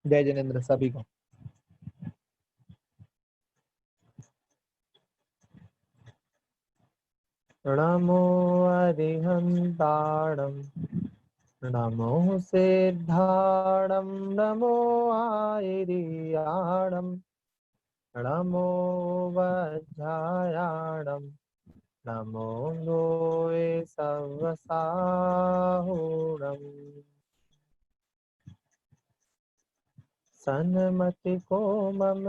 जय जिनेन्द्र सभी को। नमो अरिहंताणं नमो सिद्धाणं नमो आयर्याणं नमो वज्रायाणं नमो गोए सवसाहुणम् सन्मति को मम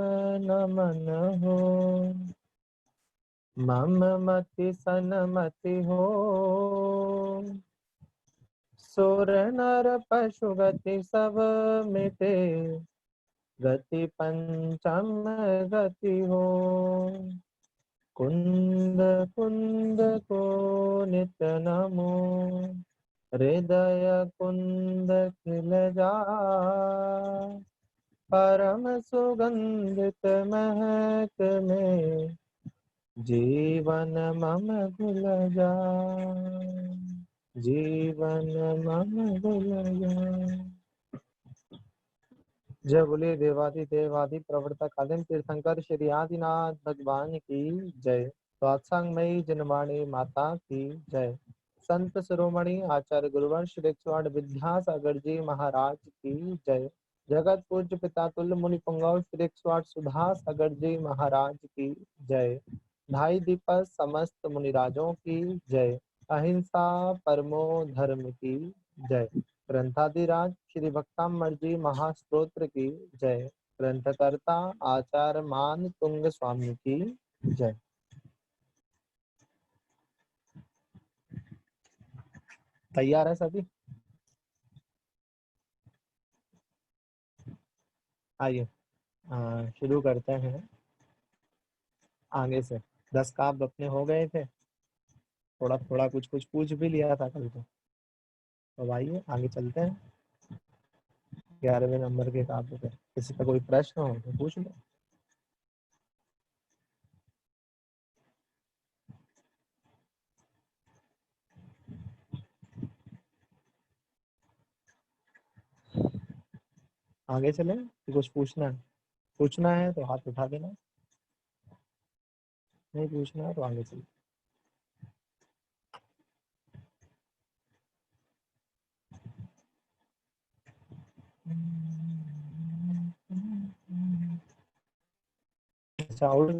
नमन हो मम मति सन्मति हो सुर नर पशु गति सब मिटे गति पंचम गति हो कुंद कुंद को नित नमो हृदय कुंद खिल जा परम सुगंधित महक में जीवन मम घुल जा जीवन मम घुल जा। जय बोले देवादि देवादि प्रवर्तक आदिम तीर्थंकर श्री आदिनाथ भगवान की जय। सत्संगमयी जनवाणी माता की जय। संत शिरोमणि आचार्य गुरुवर श्री 108 विद्यासागर जी महाराज की जय। जगत पूज्य पिता तुल्य मुनि पुंगव श्री 108 सुधा सागर जी महाराज की जय। ढाई दीपक समस्त मुनिराजों की जय। अहिंसा परमो धर्म की जय। ग्रंथाधिराज श्री भक्तामृत जी महास्तोत्र की जय। ग्रंथकर्ता आचार्य मान तुंग स्वामी की जय। तैयार है सभी? आइए शुरू करते हैं आगे से। 10 काव्य अपने हो गए थे, थोड़ा थोड़ा कुछ कुछ पूछ भी लिया था कल तो आइए आगे चलते हैं 11वें नंबर के काव्य पे। किसी का कोई प्रश्न हो तो पूछ लो। आगे चले कि कुछ पूछना है तो हाथ उठा देना, नहीं पूछना है तो आगे चलो। अच्छा और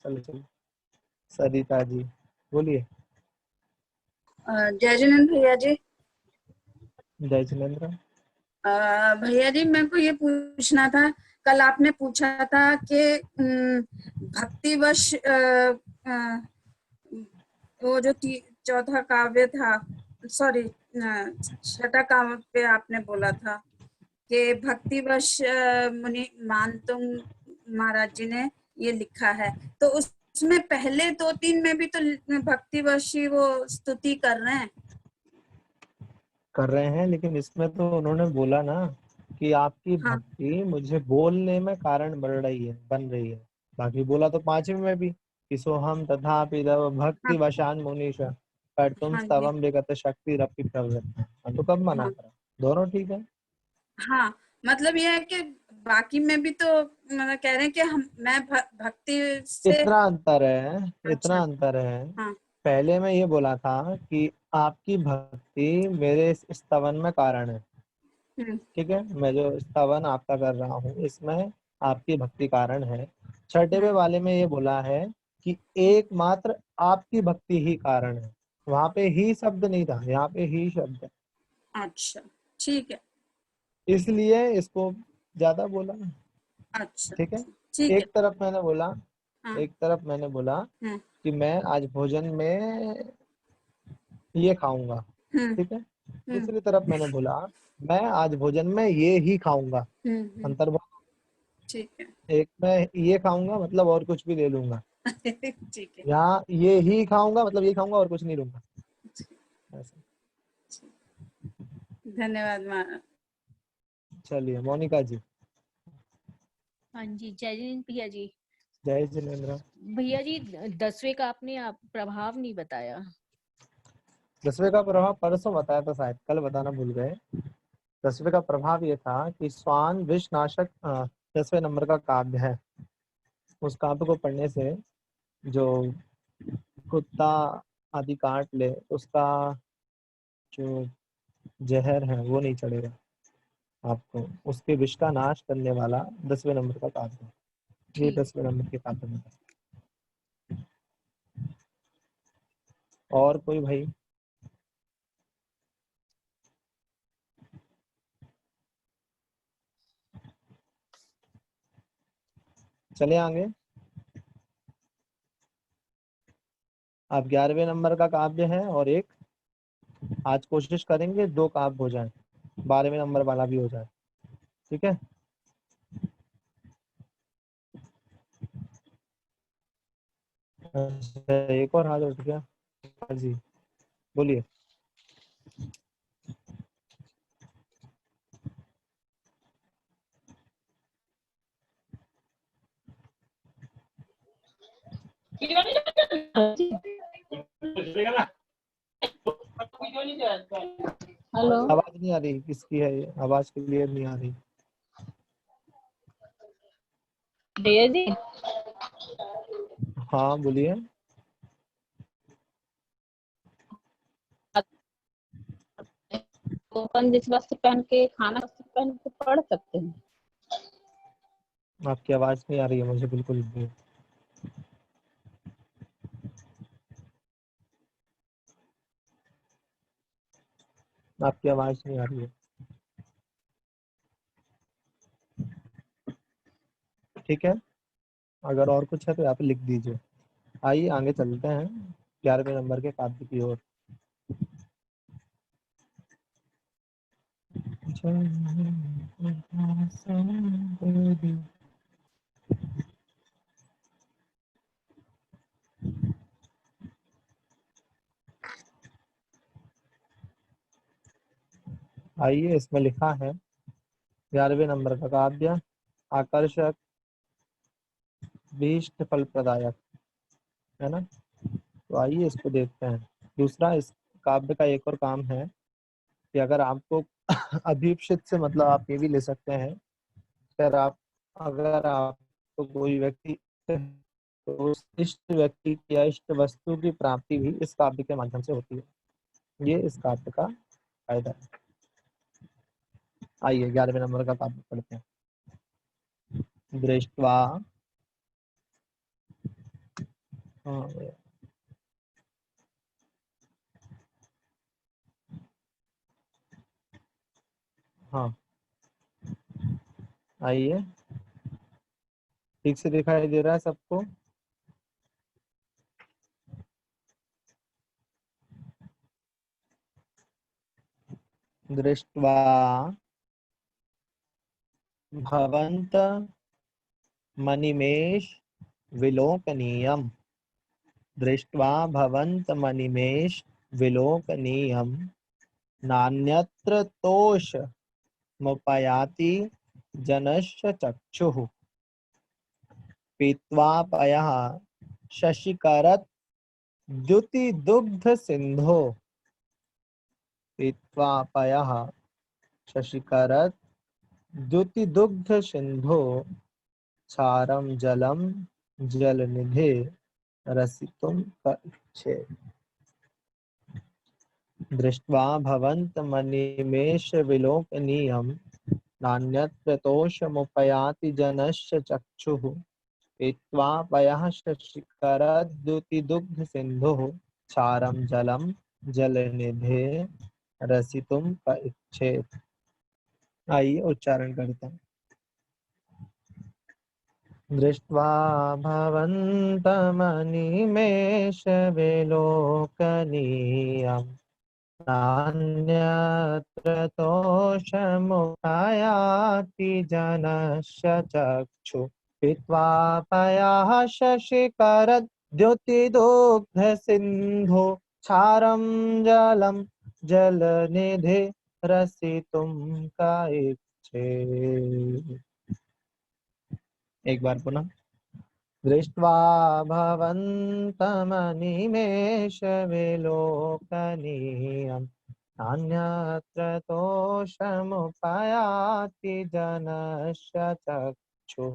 चलो चलो सरिता जी बोलिए। जय जिनेन्द्र भैया जी। जय जिनेन्द्र। भैया जी मेरे को ये पूछना था, कल आपने पूछा था कि भक्तिवश वो जो चौथा काव्य था, सॉरी छठा काव्य पे आपने बोला था कि भक्तिवश मुनि मानतुंग महाराज जी ने ये लिखा है, तो उसमें पहले 2-3 में भी तो भक्तिवश ही वो स्तुति कर रहे हैं, लेकिन इसमें तो उन्होंने बोला ना कि आपकी हाँ भक्ति मुझे बोलने में कारण बन रही है। बाकी बोला तो 5वें में भी कि सोहम तथापि तव भक्ति हाँ वशान मुनीश पर तुम हाँ जी स्तवम विगत शक्ति रपि प्रवृत्त। तो कब मना हाँ करा, दोनों ठीक है। हाँ, मतलब ये है कि बाकी में भी तो मतलब कह रहे हैं कि मैं भक्ति से। इतना अंतर है, इतना अच्छा। अंतर है। हाँ पहले मैं ये बोला था कि आपकी भक्ति मेरे इस स्तवन में कारण है, ठीक है। मैं जो स्तवन आपका कर रहा हूँ इसमें आपकी भक्ति कारण है। छठवें वाले में ये बोला है कि एकमात्र आपकी भक्ति ही कारण है। वहां पे ही शब्द नहीं था, यहाँ पे ही शब्द है, अच्छा ठीक है। इसलिए इसको ज्यादा बोला। अच्छा ठीक है। ठीक है। एक तरफ मैंने बोला, हाँ एक तरफ मैंने बोला हम्म कि मैं आज भोजन में ये खाऊंगा, हम्म ठीक है। हम्म दूसरी तरफ मैंने बोला मैं आज भोजन में ये ही खाऊंगा। हम्म, अंतर बहुत। ठीक है। एक मैं ये खाऊंगा मतलब और कुछ भी ले लूंगा, ठीक है। यहाँ ये ही खाऊंगा मतलब ये खाऊंगा और कुछ नहीं लूंगा, ऐसा। धन्यवाद महाराज। चलिए मोनिका जी। हाँ जी, जय जिनेन्द्र भैया जी। जय जिनेन्द्र। भैया जी 10वें का आपने प्रभाव नहीं बताया। 10वें का प्रभाव परसों बताया था, शायद कल बताना भूल गए। 10वें का प्रभाव ये था कि स्वान विषनाशक 10वें नंबर का काव्य है। उस काव्य को पढ़ने से जो कुत्ता आदि काट ले उसका जो जहर है वो नहीं चढ़ेगा आपको, उसके विष का नाश करने वाला 10वें नंबर का काव्य है। ये ठीक 10वें नंबर के काव्य में है। और कोई भाई? चले आगे। अब 11वें नंबर का काव्य है और एक आज कोशिश करेंगे 2 काव्य हो जाए, 12वें नंबर वाला भी हो जाए, ठीक है। अच्छा, एक और हाथ उठ गया। हाँ जी बोलिए। हेलो आवाज नहीं आ रही, किसकी है ये? आवाज क्लियर नहीं आ रही। भैया जी, हाँ बोलिए। तो अपन जिस वस्त्र पहन के खाना वस्त्र पहन के पढ़ सकते हैं। आपकी आवाज नहीं आ रही है मुझे बिल्कुल भी। आपकी आवाज नहीं आ रही है। ठीक है, अगर और कुछ है तो यहाँ पे लिख दीजिए। आइए आगे चलते हैं 11वें नंबर के काव्य की ओर। आइए, इसमें लिखा है 11वें नंबर का काव्य आकर्षक भीष्ट फल प्रदायक, है ना। तो आइए इसको देखते हैं। दूसरा, इस काव्य का एक और काम है कि अगर आपको अभीप्सित से मतलब आप ये भी ले सकते हैं, अगर आपको कोई व्यक्ति तो उस इष्ट व्यक्ति की या इष्ट वस्तु की प्राप्ति भी इस काव्य के माध्यम से होती है। ये इस काव्य का फायदा है। आइए 11वें नंबर का काव्य पढ़ते हैं। दृष्टवा, हाँ हाँ, आइए ठीक से दिखाई दे रहा है सबको? दृष्टवा भवंत मणिमेष विलोकनीयम, दृष्ट्वा भवंत मणिमेष विलोकनीयम, नान्यत्र तोष मुपयाति जनश्च चक्षुः, पीत्वा पयः शशिकरत् द्युतिदुग्ध सिंधो, पीत्वा पयः शशिकरत् द्युतिदुग्ध सिंधो, क्षारं जलं जलनिधे रसितुं क इच्छे। दृष्ट्वा भवन्तमनिमेष विलोकनीयं, नान्यत्र तोषमुपयाति जनश्च चक्षुः, पीत्वा पयः शशिकरद्युतिदुग्ध सिंधुः, क्षारं जलं जलनिधे रसितुं क इच्छेत्। आइए उच्चारण करते हैं। दृष्ट्वा भवन्तमनिमेष विलोकनीयम्, नान्यत्र तोषमुपयाति जनस्य चक्षु, पीत्वा पयः शशिकरद्युतिदुग्ध सिंधु, क्षारं जलं जलनिधे रसितुं क इच्छेत्। एक बार पुनः। दृष्ट्वा भवन्तमनिमेष विलोकनीयम्, नान्यत्र तोषमुपयाति जनस्य चक्षु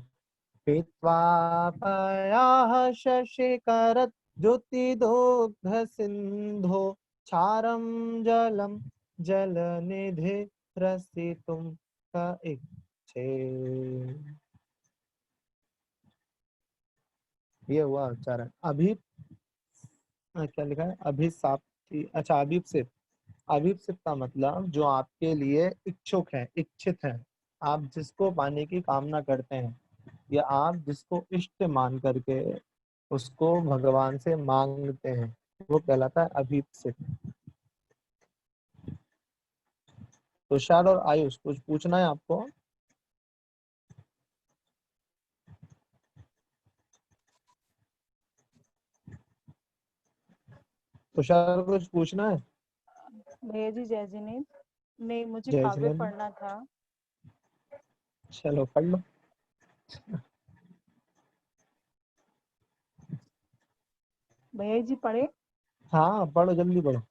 पीत्वापयाः शशिकरद्युतिदुग्धसिन्धो क्षारं जलं जलनिधि रसितुं क इच्छे। ये हुआ उच्चारण। अभी क्या लिखा है? अभिसाप्ति। अच्छा, अभिप्सित। अभिप्सित का मतलब जो आपके लिए इच्छुक है, इच्छित है, आप जिसको पाने की कामना करते हैं, या आप जिसको इष्ट मान करके उसको भगवान से मांगते हैं, वो कहलाता है अभिप्सित। तुषार और आयुष, कुछ पूछना है आपको? तुषार, कुछ पूछना है? भैया जी जय जिनेन्द्र, नहीं मुझे जय काव्य जिनेन्द्र। पढ़ना था। चलो पढ़ लो। भैया जी पढ़े। हाँ पढ़ो, जल्दी पढ़ो।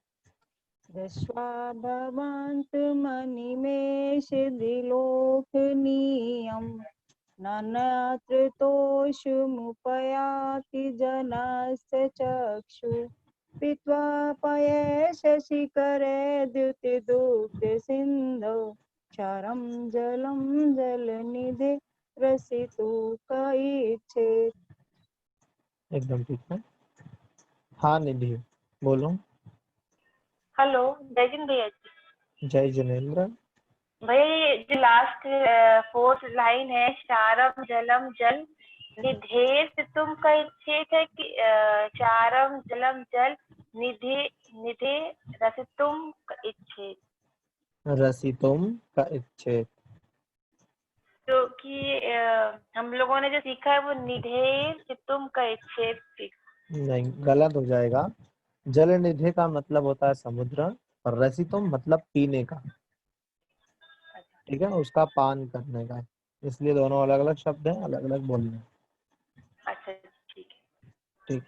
दृष्ट्वा भवन्तमनिमेष द्विलोकनीयं नानात्र तोषमुपयाति जनस्य चक्षु पीत्वा पयशशिखरे द्युतिदुग्धसिन्धौ क्षारं जलं जलनिधे रसितु क इच्छेत्। एकदम ठीक है। हाँ निधि, बोलो। हेलो, जय जिन भैया जी। जय जिनेन्द्र। भैया ये जो लास्ट फोर्थ लाइन है, चारम जलम जल निधे तुम का इच्छेत है कि चारम जलम जल निधे निधे रसितुम का इच्छेत, रसितुम का इच्छेत। तो कि हम लोगों ने जो सीखा है वो निधे तुम का इच्छेत सीखा। नहीं, गलत हो जाएगा। जल निधि का मतलब होता है समुद्र, और रसितुम मतलब पीने का, ठीक है, उसका पान करने का। इसलिए दोनों अलग अलग शब्द हैं, अलग अलग बोलने हैं। अच्छा ठीक है। ठीक।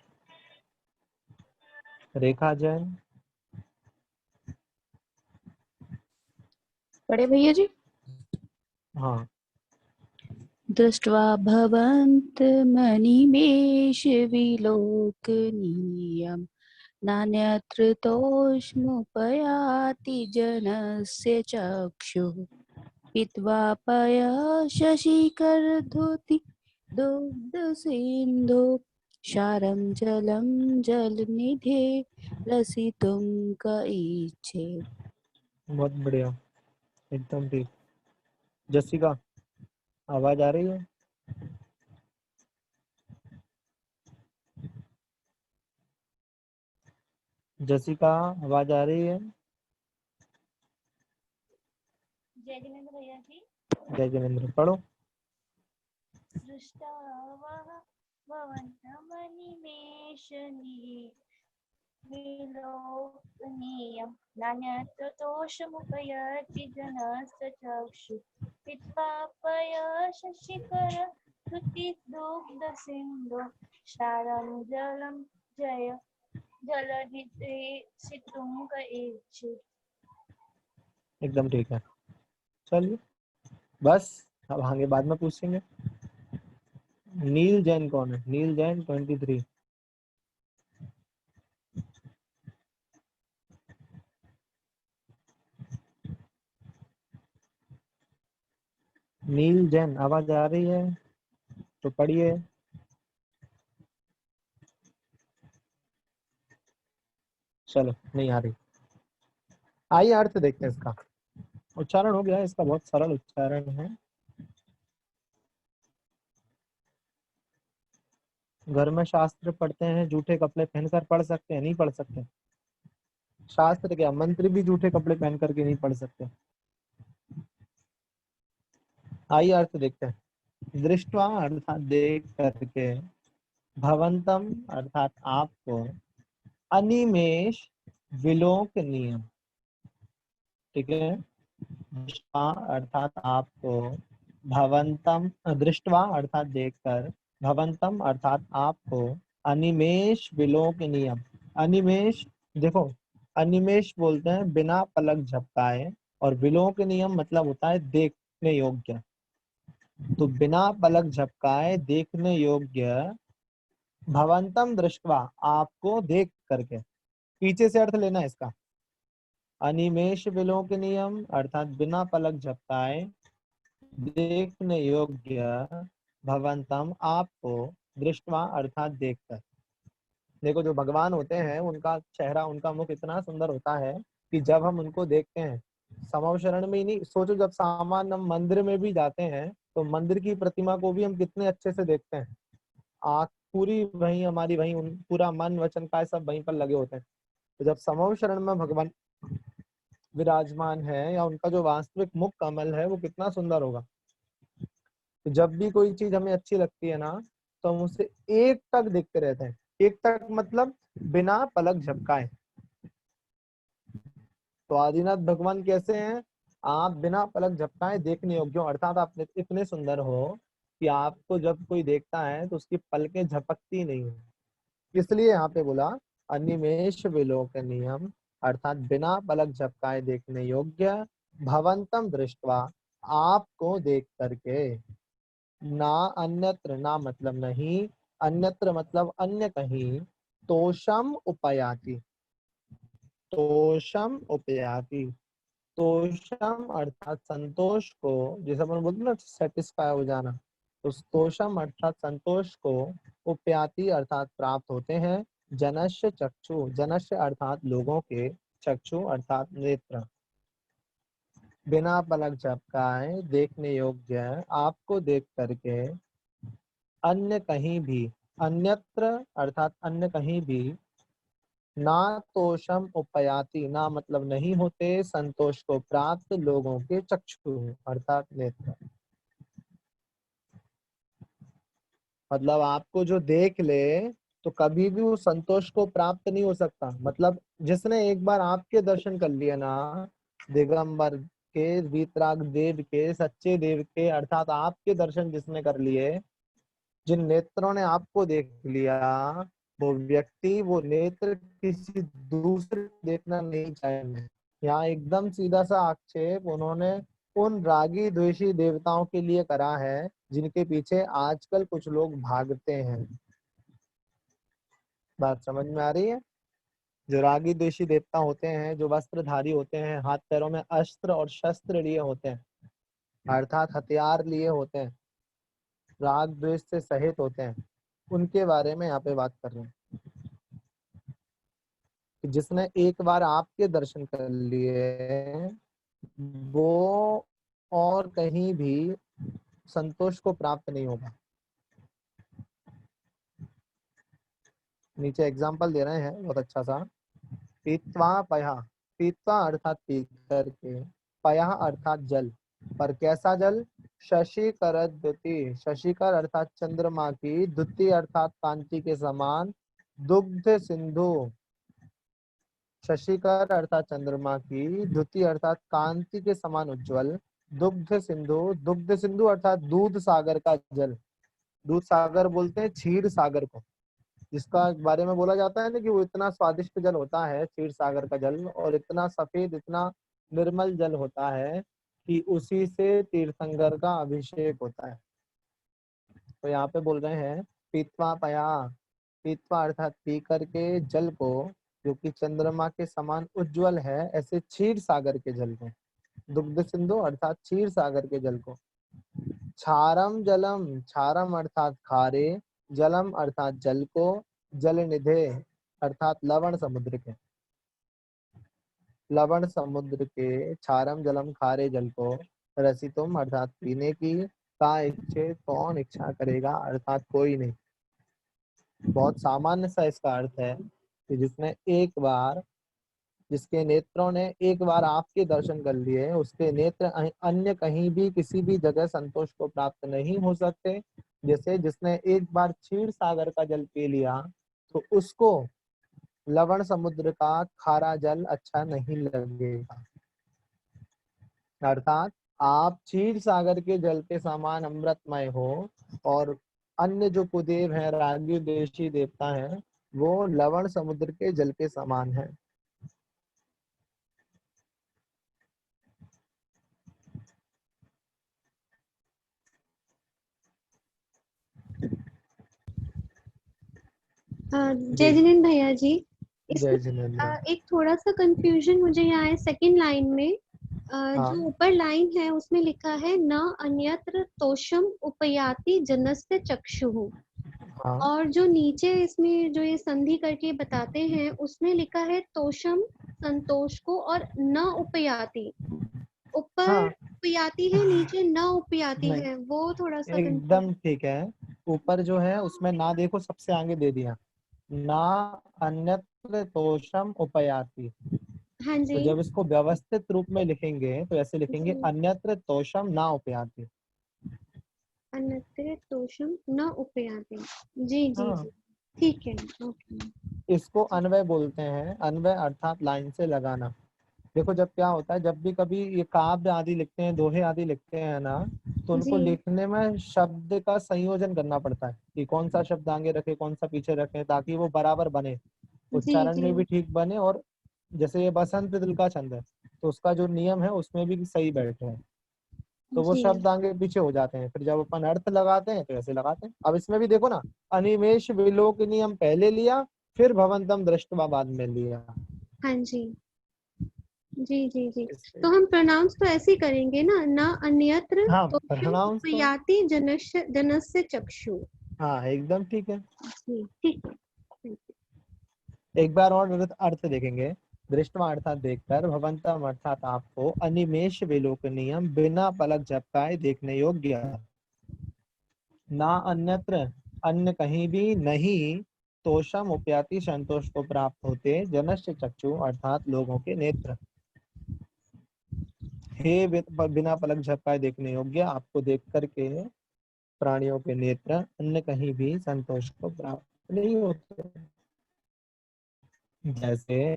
रेखा जैन। पढ़े भैया जी। हाँ। दृष्ट्वा भवन्तमनिमेष विलोकनीयं नान्यत्र तोषमुपयाति जनस्य चक्षुः पीत्वा पयशशिखरधुति दुग्धसिन्धो क्षारं जलं जलनिधे रसितुं क इच्छेत्। बहुत बढ़िया, एकदम ठीक। जसिका, आवाज आ रही है? जसिका, आवाज आ रही है? जय जिनेन्द्र भैया जी। जय जिनेन्द्र, पढ़ो। दृष्टा भवन्तमनिमेषनिलोकनीयं नान्यत्र तोषमुपयाति जनस्य चक्षु पीत्वा पयशशिखर धृतिदुग्धसिन्धो क्षारं जलं जलनिधे रसितुं क इच्छेत्। एकदम ठीक है। चलिए बस, अब आगे बाद में पूछेंगे। नील जैन कौन है? नील जैन 23। नील जैन, आवाज आ रही है तो पढ़िए। चलो, नहीं आ रही। आइए अर्थ देखते हैं इसका। उच्चारण हो गया, इसका बहुत सरल उच्चारण है। घर में शास्त्र पढ़ते हैं, जूठे कपड़े पहनकर पढ़ सकते हैं? नहीं पढ़ सकते। शास्त्र क्या, मंत्री भी जूठे कपड़े पहन करके नहीं पढ़ सकते। आइए अर्थ देखते हैं। दृष्टवा अर्थात देख करके, भवंतम अर्थात आपको, अनिमेष विलोकनीय, ठीक है। दृष्टवा अर्थात आपको, भवंतम दृष्टवा अर्थात देखकर, भवंतम अर्थात आपको, अनिमेष विलोकनीय। अनिमेष देखो, अनिमेष बोलते हैं बिना पलक झपकाए, और विलोम के नियम मतलब होता है देखने योग्य। तो बिना पलक झपकाए देखने योग्य, भवंतम दृष्टवा आपको देख करके, पीछे से अर्थ लेना है इसका। अनिमेष विलोम के नियम अर्थात बिना पलक झपकाए देखने योग्य, भवंतम आपको, दृष्टवा अर्थात देखकर। देखो जो भगवान होते हैं उनका चेहरा, उनका मुख इतना सुंदर होता है कि जब हम उनको देखते हैं, समव शरण में ही नहीं, सोचो जब सामान्य हम मंदिर में भी जाते हैं तो मंदिर की प्रतिमा को भी हम कितने अच्छे से देखते हैं, आँख पूरी वहीं हमारी, वहीं पूरा मन वचन काय सब वहीं पर लगे होते हैं। तो जब समव शरण में भगवान विराजमान है या उनका जो वास्तविक मुख कमल है वो कितना सुंदर होगा। तो जब भी कोई चीज हमें अच्छी लगती है ना तो हम उसे एक टक देखते रहते हैं। एक टक मतलब बिना पलक झपकाए। तो आदिनाथ भगवान कैसे हैं? आप बिना पलक झपकाए देखने योग्य हो, अर्थात आप इतने सुंदर हो कि आपको जब कोई देखता है तो उसकी पलकें झपकती नहीं है। इसलिए यहाँ पे बोला अनिमेष विलोकनीयम, अर्थात बिना पलक झपकाए देखने योग्य, भवंतम दृष्टवा आपको देख करके, ना अन्यत्र, ना मतलब नहीं, अन्यत्र मतलब अन्य कहीं, तोषम उपयाति, तोषम उपयाति, तोषम अर्थात संतोष को, जैसे अपन बोलते ना सेटिस्फाई हो जाना, तो तोषम अर्थात संतोष को, उपयाति अर्थात प्राप्त होते हैं, जनस्य चक्षु, जनस्य अर्थात लोगों के, चक्षु अर्थात नेत्र, बिना पलक झपकाए देखने योग्य आपको देख करके, अन्य कहीं भी, अन्यत्र अर्थात अन्य कहीं भी, ना तोषम उपयाति, ना मतलब नहीं होते संतोष को प्राप्त लोगों के चक्षु अर्थात नेत्र। मतलब आपको जो देख ले तो कभी भी वो संतोष को प्राप्त नहीं हो सकता। मतलब जिसने एक बार आपके दर्शन कर लिया ना, दिगंबर के, वीतराग देव के, सच्चे देव के, अर्थात आपके दर्शन जिसने कर लिए, जिन नेत्रों ने आपको देख लिया, वो व्यक्ति, वो नेत्र किसी दूसरे को देखना नहीं चाहेंगे। यहाँ एकदम सीधा सा आक्षेप उन्होंने उन रागी द्वेषी देवताओं के लिए करा है जिनके पीछे आजकल कुछ लोग भागते हैं। बात समझ में आ रही है? जो रागी द्वेषी देवता होते हैं, जो वस्त्रधारी होते हैं, हाथ पैरों में अस्त्र और शस्त्र लिए होते हैं, अर्थात हथियार लिए होते हैं, राग द्वेष से सहित होते हैं, उनके बारे में यहाँ पे बात कर रहे हैं कि जिसने एक बार आपके दर्शन कर लिए वो और कहीं भी संतोष को प्राप्त नहीं होगा। नीचे एग्जाम्पल दे रहे हैं बहुत अच्छा सा। पीत्वा पया, पीत्वा अर्थात पी करके, पया अर्थात जल, पर कैसा जल? शशिकर द्युति, शशिकर अर्थात चंद्रमा की, द्युति अर्थात कांति के समान, दुग्ध सिंधु, शशिकर अर्थात चंद्रमा की, द्युति अर्थात कांति के समान उज्जवल, दुग्ध सिंधु, दुग्ध सिंधु अर्थात दूध सागर का जल। दूध सागर बोलते हैं क्षीर सागर को, जिसका बारे में बोला जाता है ना कि वो इतना स्वादिष्ट जल होता है क्षीर सागर का जल, और इतना सफेद, इतना निर्मल जल होता है कि उसी से तीर्थंकर का अभिषेक होता है। तो यहाँ पे बोल रहे हैं पीत्वा पया, पीत्वा अर्थात पी करके जल को, जो कि चंद्रमा के समान उज्जवल है, ऐसे क्षीर सागर के जल को, दुग्ध सिंधु अर्थात क्षीर सागर के जल को। क्षारम जलम, क्षारम अर्थात खारे, जलम अर्थात जल को, जल निधे अर्थात लवण समुद्र के, लवण समुद्र के, क्षारम जलम खारे जल को, रसितुम अर्थात पीने की, का इच्छे कौन इच्छा करेगा अर्थात कोई नहीं। बहुत सामान्य सा इसका अर्थ है कि जिसने एक बार, जिसके नेत्रों ने एक बार आपके दर्शन कर लिए, उसके नेत्र अन्य कहीं भी किसी भी जगह संतोष को प्राप्त नहीं हो सकते। जैसे जिसने एक बार क्षीर सागर का जल पी लिया तो उसको लवण समुद्र का खारा जल अच्छा नहीं लगेगा। अर्थात आप क्षीर सागर के जल के समान अमृतमय हो, और अन्य जो कुदेव हैं, रागी देशी देवता हैं, वो लवण समुद्र के जल के समान है। जय जी जिनेंद्र भैया जी, जय इसमें जिनेंद्र। एक थोड़ा सा कंफ्यूजन मुझे यहाँ है सेकंड लाइन में। हाँ जो ऊपर लाइन है उसमें लिखा है न अन्यत्र तोषम उपयाति जनस्य चक्षुः, हाँ और जो नीचे इसमें जो ये संधि करके बताते हैं उसमें लिखा है तोषम संतोष को, और न उपयाति, ऊपर हाँ उपयाति है नीचे न उपयाति नहीं, है, वो थोड़ा सा कंफ्यूज। एकदम ठीक है। ऊपर जो है उसमें ना देखो, सबसे आगे दे दिया ना अन्यत्र तोषम उपयाति। हाँ तो जी जब इसको व्यवस्थित रूप में लिखेंगे तो ऐसे लिखेंगे जी, अन्यत्र तोषम ना उपयाति। अन्यत्र तोषम न उपयाति। जी जी हाँ, जी, ठीक है, ओके। इसको अन्वय बोलते हैं। अन्वय अर्थात लाइन से लगाना। देखो जब क्या होता है, जब भी कभी ये काव्य आदि लिखते हैं, दोहे आदि लिखते हैं ना, तो उनको जी लिखने में शब्द का संयोजन करना पड़ता है कि कौन सा शब्द आगे रखे, कौन सा पीछे रखे, ताकि वो बराबर बने, जी उच्चारण जी में भी ठीक बने। और जैसे ये बसंत दिल का छंद है, तो उसका जो नियम है उसमें भी सही बैठे हैं, तो वो जी, शब्द आगे पीछे हो जाते हैं। फिर जब अपन अर्थ लगाते हैं तो ऐसे लगाते हैं। अब इसमें भी देखो ना, अनिमेष विलोकनी हम पहले लिया, फिर भवंतम दृष्टवा बाद में लिया। हाँ जी जी जी जी, इससे तो हम प्रोनाउंस तो ऐसे ही करेंगे ना, न अन्यत्र हाँ, तोषम प्रोनाउंस तो उपयाति जनस्य जनस्य चक्षु। हाँ एकदम ठीक है। जी ठीक है, thank you। एक बार और अर्थ देखेंगे। दृष्टवा अर्थात देखकर, भवंतम अर्थात आपको, अनिमेष विलोकनीयम बिना पलक झपकाए देखने योग्य, ना अन्यत्र अन्य कहीं भी नहीं, तोषम उपयाति संतोष को प्राप्त होते, जनस्य चक्षु अर्थात लोगों के नेत्र। हे बिना पलक झपकाए देखने योग्य, आपको देख करके प्राणियों के नेत्र अन्य कहीं भी संतोष को प्राप्त नहीं होते। जैसे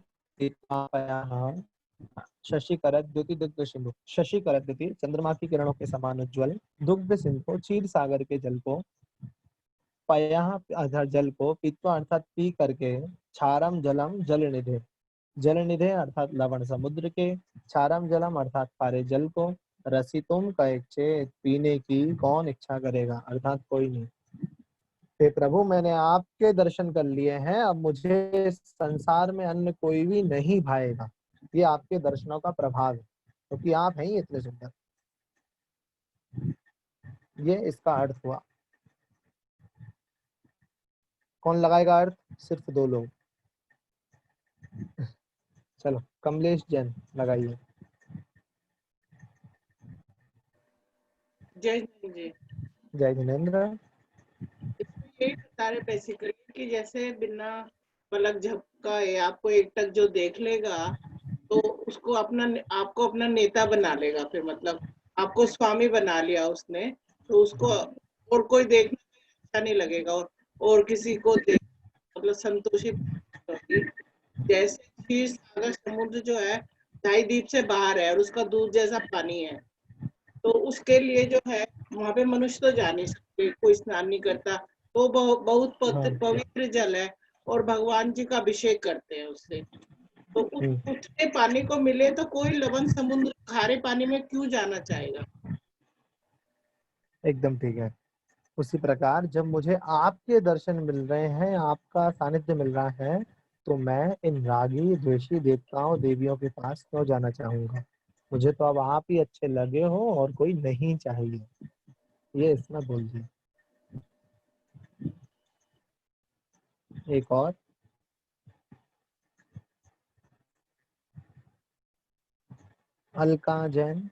शशि करत द्युति दुग्ध सिंधु, शशि करत द्युति चंद्रमा की किरणों के समान उज्ज्वल, दुग्ध सिंधु क्षीर सागर के जल को, पया जल को, पीत्वा अर्थात पी करके, क्षारम जलम जल निधे, जल निधे अर्थात लवण समुद्र के, क्षारम जलम अर्थात खारे जल को, रसितुम का इच्छे पीने की कौन इच्छा करेगा, अर्थात कोई नहीं। हे प्रभु, मैंने आपके दर्शन कर लिए हैं, अब मुझे संसार में अन्य कोई भी नहीं भाएगा। ये आपके दर्शनों का प्रभाव है, क्योंकि आप हैं ही इतने सुंदर। ये इसका अर्थ हुआ। कौन लगाएगा अर्थ? सिर्फ 2 लोग। चलो कमलेश जैन लगाइए। जय हिंद जी। जय जिनेन्द्र। इसमें यही बता रहे बेसिकली कि जैसे बिना पलक झपकाए आपको एकटक जो देख लेगा तो उसको आपको अपना नेता बना लेगा। फिर मतलब आपको स्वामी बना लिया उसने, तो उसको और कोई देखने में अच्छा नहीं लगेगा, और किसी को देख मतलब संतोषी होगी। जैसे क्षीर सागर समुद्र जो है ढाई द्वीप से बाहर है और उसका दूध जैसा पानी है, तो उसके लिए जो है वहां पे मनुष्य तो जा नहीं सकते, कोई स्नान नहीं करता, तो बहुत हाँ पवित्र जल है और भगवान जी का अभिषेक करते हैं उससे। तो उतने पानी को मिले तो कोई लवण समुद्र खारे पानी में क्यों जाना चाहेगा। एकदम ठीक है। उसी प्रकार जब मुझे आपके दर्शन मिल रहे हैं, आपका सानिध्य मिल रहा है, तो मैं इन रागी द्वेषी देवताओं देवियों के पास क्यों जाना चाहूंगा। मुझे तो अब आप ही अच्छे लगे हो और कोई नहीं चाहिए। ये इसमें बोल दिया। एक और। अलका जैन।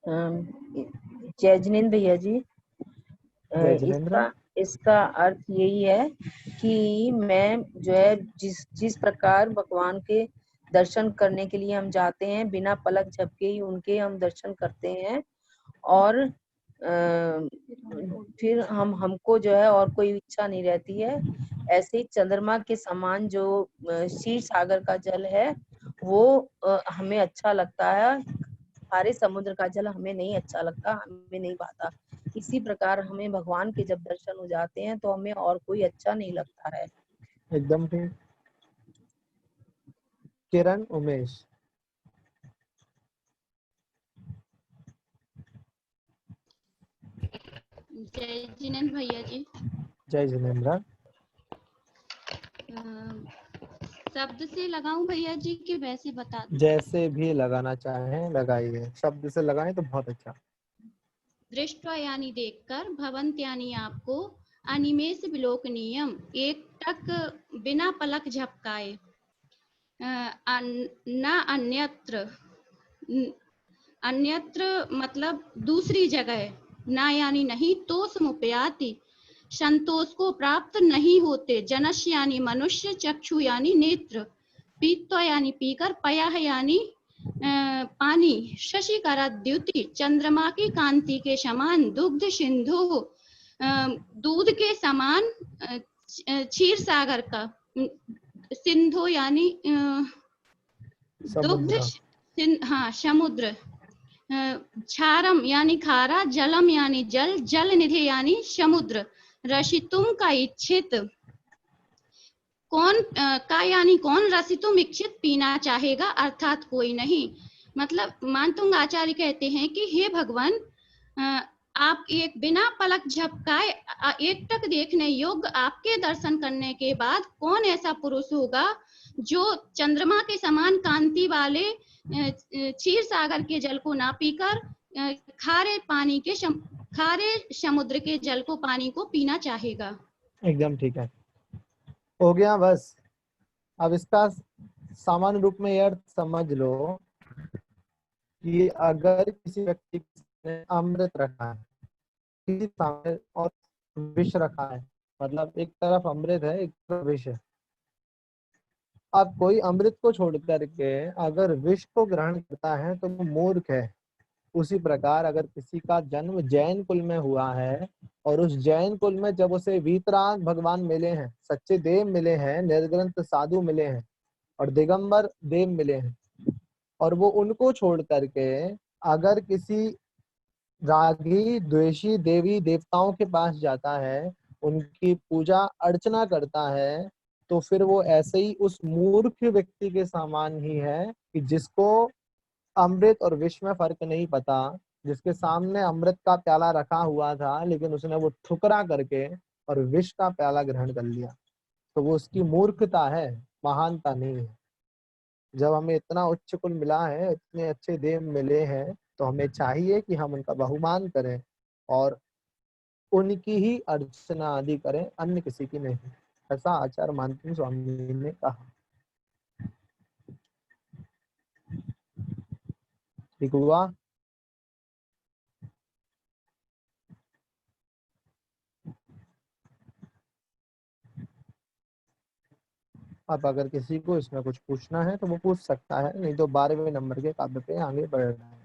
जय जिनेन्द्र भैया जी। जय जिनेन्द्र। इसका इसका अर्थ यही है कि मैं जो है जिस प्रकार भगवान के दर्शन करने के लिए हम जाते हैं, बिना पलक झपके ही उनके हम दर्शन करते हैं, और फिर हमको जो है और कोई इच्छा नहीं रहती है। ऐसे ही चंद्रमा के समान जो क्षीर सागर का जल है वो हमें अच्छा लगता है, खारे समुद्र का जल हमें नहीं अच्छा लगता, हमें नहीं भाता। इसी प्रकार हमें भगवान के जब दर्शन हो जाते हैं तो हमें और कोई अच्छा नहीं लगता है। एकदम ठीक। किरण उमेश। जय जिनेन्द्र भैया जी। जय जिनेन्द्र। शब्द से लगाऊं भैया जी कि वैसे बता दूं? जैसे भी लगाना चाहें लगाइए, शब्द से लगाएं तो बहुत अच्छा। दृष्टवा यानी देखकर, भवंत यानी आपको, अनिमेष विलोकनीयम एक टक बिना पलक झपकाए, न अन्यत्र, अन्यत्र मतलब दूसरी जगह, ना यानी नहीं, तो समुपयाति संतोष को प्राप्त नहीं होते, जनस्य यानी मनुष्य, चक्षु यानी नेत्र, पीत्वा यानी पीकर, पयः यानी पानी, शशिकरा द्युति चंद्रमा की कांति के समान, दुग्ध सिंधु दूध के समान, क्षीर सागर का, सिंधु यानी दुग्ध, हाँ समुद्र, क्षारम यानी खारा, जलम यानी जल, जल निधि यानी समुद्र, रसितुम का इच्छित, कौन का यानी कौन, रसितुम इच्छित पीना चाहेगा अर्थात कोई नहीं। मतलब मानतुंग आचार्य कहते हैं कि हे भगवान, आप एक बिना पलक झपकाए एकटक देखने योग्य आपके दर्शन करने के बाद कौन ऐसा पुरुष होगा जो चंद्रमा के समान कांति वाले क्षीर सागर के जल को ना पीकर खारे पानी के खारे समुद्र के जल को, पानी को पीना चाहेगा। एकदम ठीक है, हो गया बस। अब इसका सामान्य रूप में यह अर्थ समझ लो कि अगर किसी व्यक्ति ने अमृत रखा है, किसी सामने और विष रखा है, मतलब एक तरफ अमृत है एक तरफ विष है, अब कोई अमृत को छोड़ करके अगर विष को ग्रहण करता है तो वो मूर्ख है। उसी प्रकार अगर किसी का जन्म जैन कुल में हुआ है और उस जैन कुल में जब उसे वीतराग भगवान मिले हैं, सच्चे देव मिले हैं, निर्ग्रंथ साधु मिले हैं और दिगंबर देव मिले हैं, और वो उनको छोड़ करके अगर किसी रागी द्वेषी देवी देवताओं के पास जाता है, उनकी पूजा अर्चना करता है, तो फिर वो ऐसे ही उस मूर्ख व्यक्ति के समान ही है कि जिसको अमृत और विष में फर्क नहीं पता, जिसके सामने अमृत का प्याला रखा हुआ था लेकिन उसने वो ठुकरा करके और विष का प्याला ग्रहण कर लिया, तो वो उसकी मूर्खता है, महानता नहीं है। जब हमें इतना उच्च कुल मिला है, इतने अच्छे देव मिले हैं, तो हमें चाहिए कि हम उनका बहुमान करें और उनकी ही अर्चना आदि करें, अन्य किसी की नहीं। ऐसा आचार्य मानसिंह स्वामी ने कहा। ठीक हुआ? अब अगर किसी को इसमें कुछ पूछना है तो वो पूछ सकता है, नहीं तो 12वें नंबर के काव्य पे आगे बढ़ रहा है।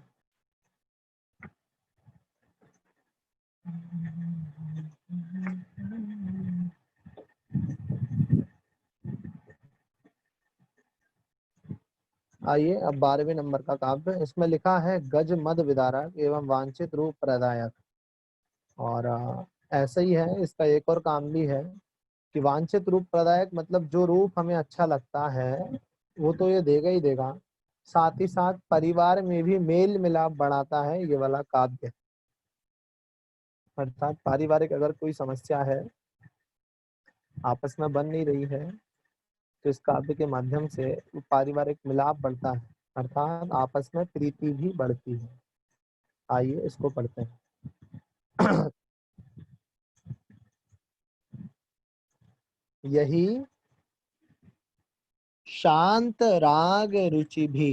आइए अब 12वें नंबर का काव्य, इसमें लिखा है गज मद विदारक एवं वांछित रूप प्रदायक। और ऐसा ही है, इसका एक और काम भी है कि वांछित रूप प्रदायक मतलब जो रूप हमें अच्छा लगता है वो तो ये देगा ही देगा, साथ ही साथ परिवार में भी मेल मिलाप बढ़ाता है ये वाला काव्य। अर्थात पारिवारिक अगर कोई समस्या है, आपस में बन नहीं रही है, तो इस काव्य के माध्यम से पारिवारिक मिलाप बढ़ता है, अर्थात आपस में प्रीति भी बढ़ती है। आइए इसको पढ़ते हैं। यही शांत राग रुचि भी,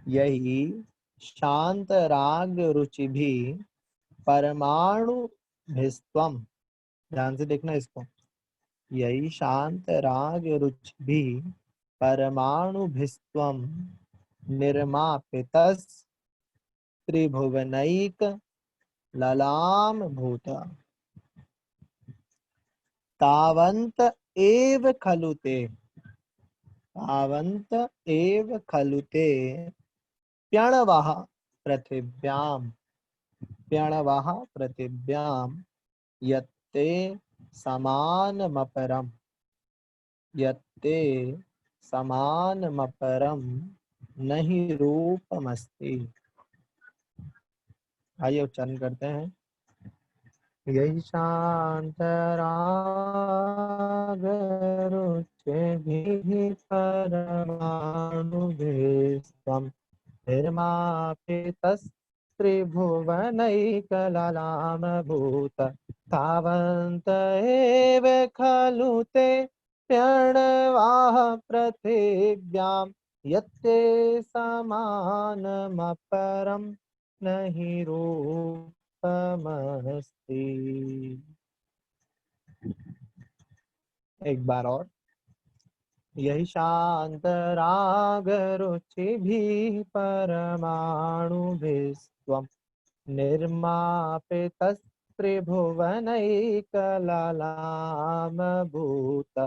यही शांत राग रुचि भी परमाणु भिस्त्वम, ध्यान से देखना इसको, यही शांत राग रुचि भी परमाणु भिस्त्वम निर्मापितस त्रिभुवनैक ललाम भूता तावंत एव खलु ते, तावंत एव खलु ते प्यणवः पृथिव्याम, प्यणवः पृथिव्याम यत्ते समानमपरम, यत्ते समानमपरम नहि रूपमस्ति। आइए उच्चारण करते हैं। यही शांत राग रुचिभिः परमाणुभिस्त्वं निर्मापितस्त्रिभुवनैकललामभूत तावन्त एव खलु ते प्रणवाः पृथिव्यां यत्ते समानमपरं नहि रूपमस्ति। एक बार और। यही शांत राग रुचिभिः परमाणुभिस्त्वं निर्मापितस्त्रिभुवनैकललामभूत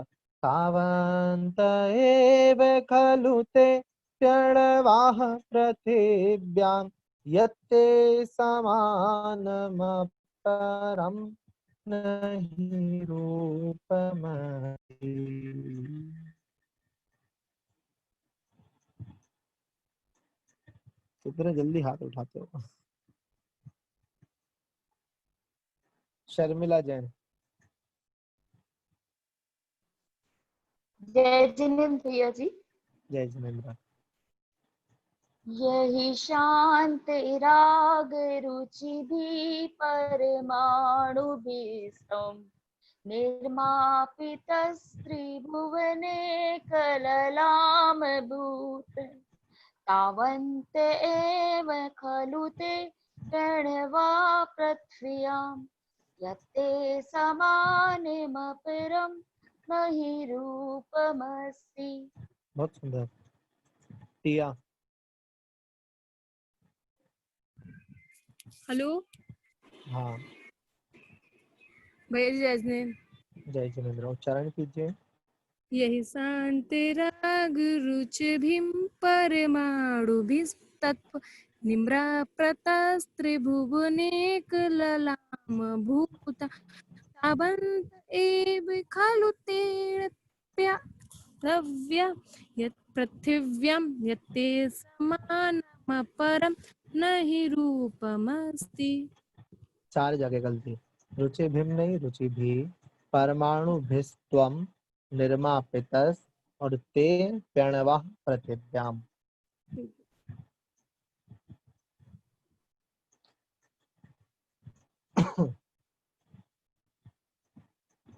तावन्त एव खलु ते प्रणवाः पृथिव्यां यत्ते समानमपरं नहि रूपमस्ति। कितने जल्दी हाथ उठाते हो। शर्मिला जैन। जय जिनेन्द्र भैया जी। जय जिनेन्द्र। यही शांत राग रुचि भी परमाणु विश्रम निर्मापितस्त्रिभुवने कललाम भूत तावन्त एव खलु ते प्रणवा पृथ्व्यां यत्ते समानमपरं नहि रूपमस्ति। बहुत सुंदर। टिया। हेलो हाँ भैया जी जय जिनेन्द्र। जय जिनेन्द्र। उच्चारण कीजिए। यही शांत राग रुचिभिं परमाणुभिस्तत्व निम्राप्रतस्त्रिभुवनेकललामभूता तावन्त एव खलु ते प्रणव्या यत् पृथिव्यां यत्ते समानमपरं नहि रूपमस्ति। चार जगह गलती। रुचि भिम नहीं, रुचि भी। परमाणु भिस्त्वम निर्मापितस और ते प्रणवः पृथिव्याम।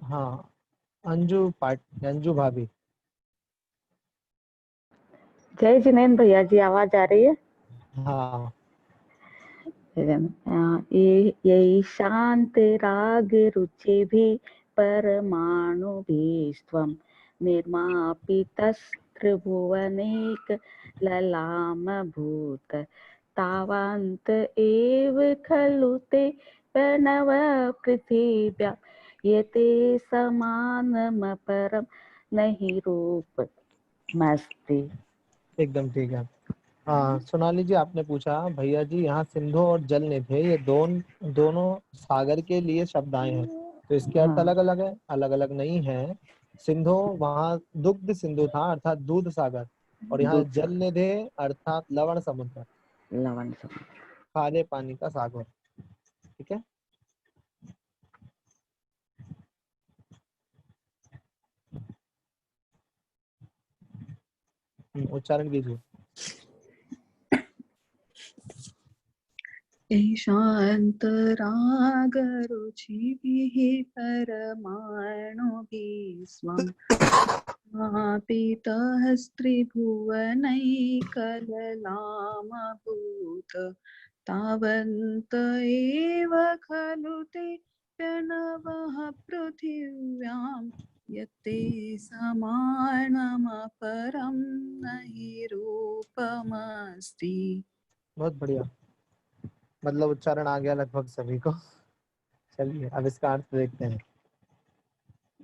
हाँ अंजू भाभी। जय जिनेन्द्र भैया जी, आवाज आ रही है? हाँ। यही शांत राग रुचि भी परमाणु भीस्त्वं निर्मापितस्त्रिभुवनेक ललाम भूत तावन्त एव खलु ते प्रणव पृथिव्या यते समानमपरं नहि रूपमस्ति। एकदम ठीक है। हाँ सोनाली जी, आपने पूछा भैया जी यहाँ सिंधु और जल निधे ये दोनों सागर के लिए शब्द आए हैं, तो इसके अर्थ अलग अलग है? अलग अलग नहीं है। सिंधु वहाँ दुग्ध सिंधु था अर्थात दूध सागर, और यहाँ जल निधे अर्थात लवण समुद्र, खारे पानी का सागर। ठीक है। उच्चारण कीजिए। शान्तरागरुचिभिः परमाणुभिस्त्वं निर्मापितः स्त्रिभुवनैकललामभूत तावन्त एव खलु ते प्रणवः पृथिव्यां यत्ते समानमपरं नहि रूपमस्ति। बहुत बढ़िया, मतलब उच्चारण आ गया लगभग सभी को। चलिए अब इसका अर्थ देखते हैं।